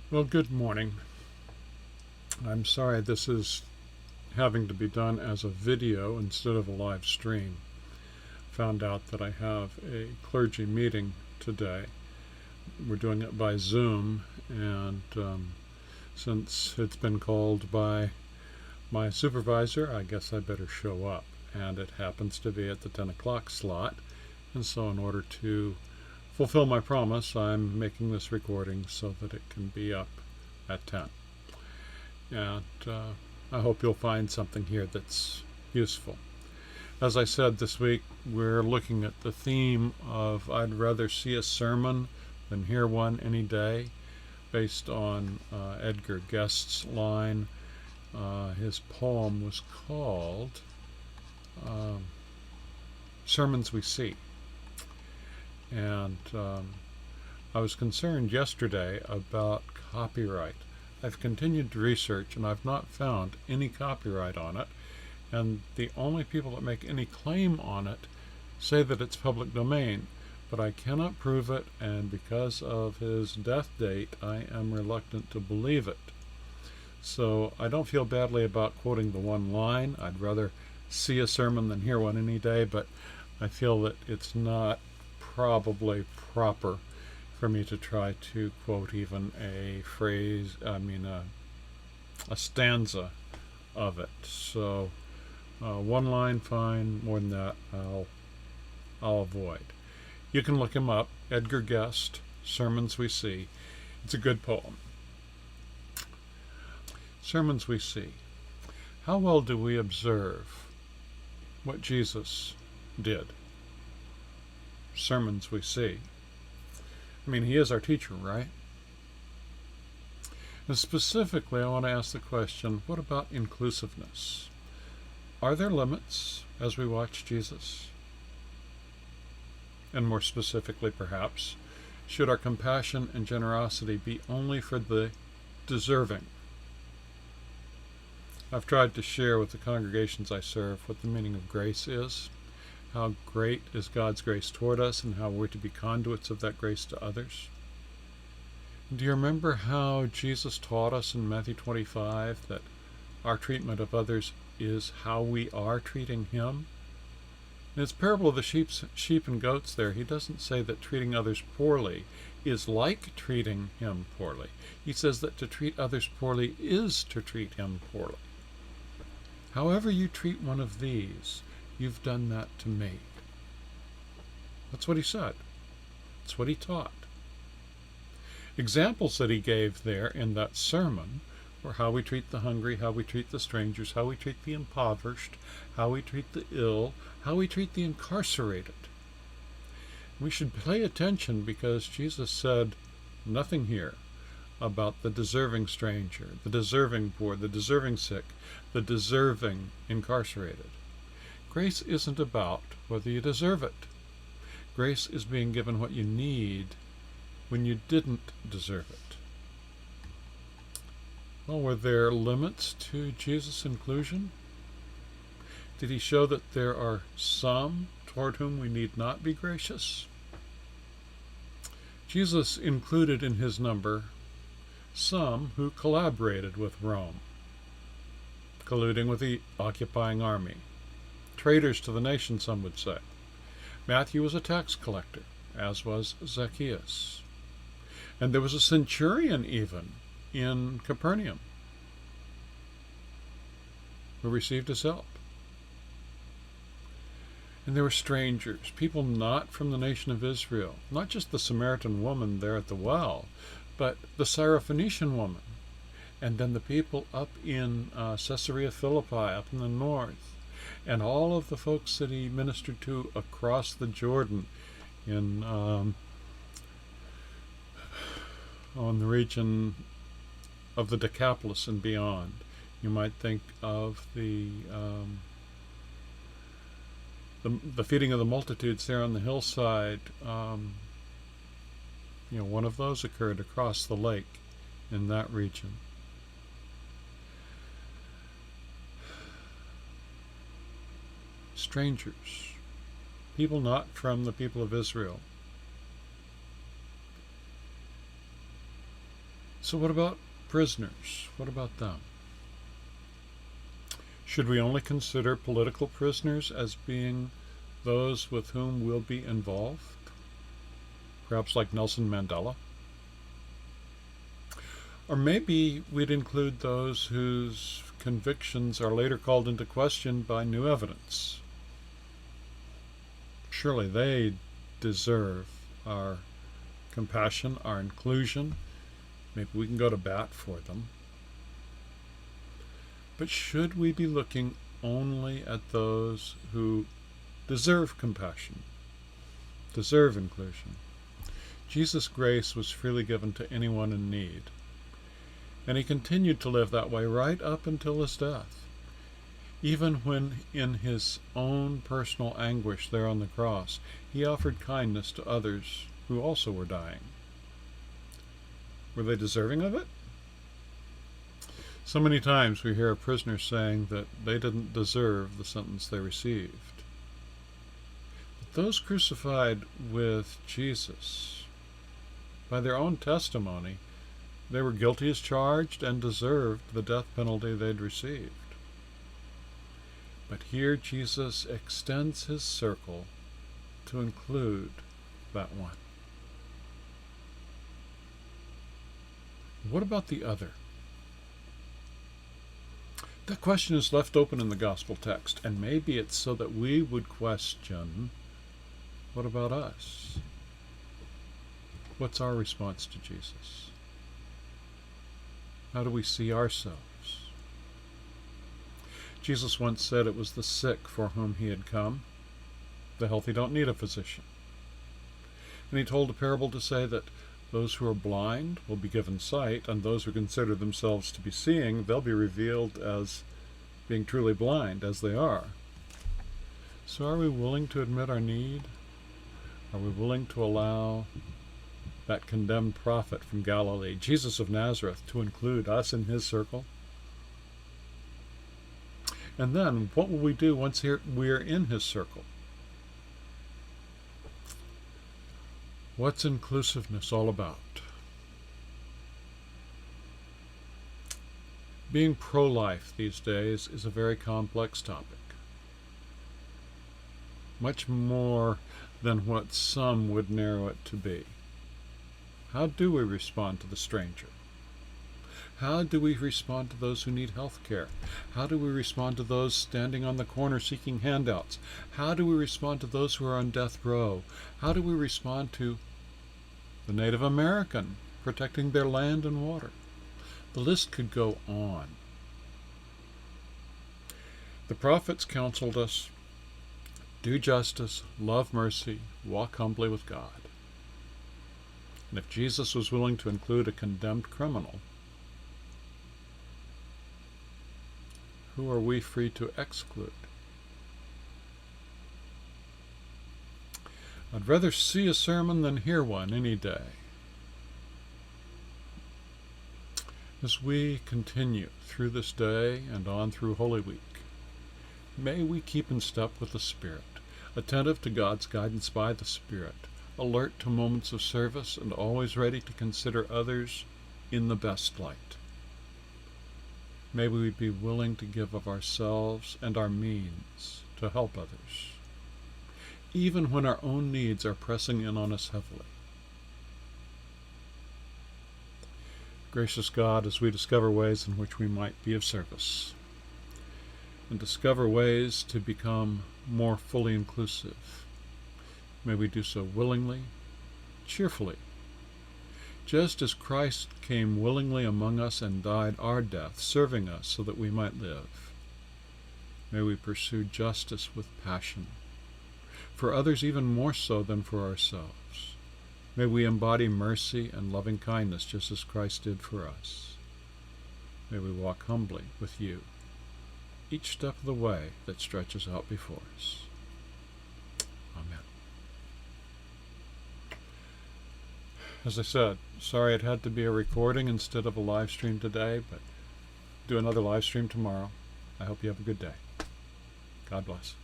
Well, good morning. I'm sorry this is having to be done as a video instead of a live stream. Found out that I have a clergy meeting today. We're doing it by Zoom, and since it's been called by my supervisor, I guess I better show up. And it happens to be at the 10 o'clock slot, and so in order to fulfill my promise, I'm making this recording so that it can be up at 10. And I hope you'll find something here that's useful. As I said this week, we're looking at the theme of I'd rather see a sermon than hear one any day, based on Edgar Guest's line. His poem was called Sermons We See. And I was concerned yesterday about copyright. I've continued to research and I've not found any copyright on it, and the only people that make any claim on it say that it's public domain, but I cannot prove it, and because of his death date, I am reluctant to believe it. So I don't feel badly about quoting the one line. I'd rather see a sermon than hear one any day, but I feel that it's not probably proper for me to try to quote even a stanza of it. So one line, fine. More than that, I'll avoid. You can look him up, Edgar Guest, Sermons We See. It's a good poem. Sermons We See. How well do we observe what Jesus did? Sermons we see. I mean, he is our teacher, right? And specifically, I want to ask the question, what about inclusiveness? Are there limits as we watch Jesus? And more specifically, perhaps, should our compassion and generosity be only for the deserving? I've tried to share with the congregations I serve what the meaning of grace is, how great is God's grace toward us, and how we're to be conduits of that grace to others. Do you remember how Jesus taught us in Matthew 25 that our treatment of others is how we are treating him? In his parable of the sheep and goats there, he doesn't say that treating others poorly is like treating him poorly. He says that to treat others poorly is to treat him poorly. However you treat one of these, you've done that to me. That's what he said. That's what he taught. Examples that he gave there in that sermon were how we treat the hungry, how we treat the strangers, how we treat the impoverished, how we treat the ill, how we treat the incarcerated. We should pay attention because Jesus said nothing here about the deserving stranger, the deserving poor, the deserving sick, the deserving incarcerated. Grace isn't about whether you deserve it. Grace is being given what you need when you didn't deserve it. Well, were there limits to Jesus' inclusion? Did he show that there are some toward whom we need not be gracious? Jesus included in his number some who collaborated with Rome, colluding with the occupying army. Traitors to the nation, some would say. Matthew was a tax collector, as was Zacchaeus. And there was a centurion even in Capernaum who received his help. And there were strangers, people not from the nation of Israel, not just the Samaritan woman there at the well, but the Syrophoenician woman, and then the people up in Caesarea Philippi, up in the north, and all of the folks that he ministered to across the Jordan in the region of the Decapolis and beyond. You might think of the feeding of the multitudes there on the hillside. One of those occurred across the lake in that region. Strangers, people not from the people of Israel. So what about prisoners? What about them? Should we only consider political prisoners as being those with whom we'll be involved? Perhaps like Nelson Mandela? Or maybe we'd include those whose convictions are later called into question by new evidence. Surely they deserve our compassion, our inclusion. Maybe we can go to bat for them. But should we be looking only at those who deserve compassion, deserve inclusion? Jesus' grace was freely given to anyone in need. And he continued to live that way right up until his death. Even when in his own personal anguish there on the cross, he offered kindness to others who also were dying. Were they deserving of it? So many times we hear a prisoner saying that they didn't deserve the sentence they received. But those crucified with Jesus, by their own testimony, they were guilty as charged and deserved the death penalty they'd received. But here Jesus extends his circle to include that one. What about the other? That question is left open in the gospel text, and maybe it's so that we would question, what about us? What's our response to Jesus? How do we see ourselves? Jesus once said it was the sick for whom he had come. The healthy don't need a physician. And he told a parable to say that those who are blind will be given sight, and those who consider themselves to be seeing, they'll be revealed as being truly blind, as they are. So are we willing to admit our need? Are we willing to allow that condemned prophet from Galilee, Jesus of Nazareth, to include us in his circle? And then, what will we do once we're in his circle? What's inclusiveness all about? Being pro-life these days is a very complex topic. Much more than what some would narrow it to be. How do we respond to the stranger? How do we respond to those who need health care? How do we respond to those standing on the corner seeking handouts? How do we respond to those who are on death row? How do we respond to the Native American protecting their land and water? The list could go on. The prophets counseled us, do justice, love mercy, walk humbly with God. And if Jesus was willing to include a condemned criminal, who are we free to exclude? I'd rather see a sermon than hear one any day. As we continue through this day and on through Holy Week, may we keep in step with the Spirit, attentive to God's guidance by the Spirit, alert to moments of service, and always ready to consider others in the best light. May we be willing to give of ourselves and our means to help others, even when our own needs are pressing in on us heavily. Gracious God, as we discover ways in which we might be of service, and discover ways to become more fully inclusive, may we do so willingly, cheerfully, just as Christ came willingly among us and died our death, serving us so that we might live. May we pursue justice with passion, for others even more so than for ourselves. May we embody mercy and loving kindness just as Christ did for us. May we walk humbly with you each step of the way that stretches out before us. Amen. As I said, sorry it had to be a recording instead of a live stream today, but do another live stream tomorrow. I hope you have a good day. God bless.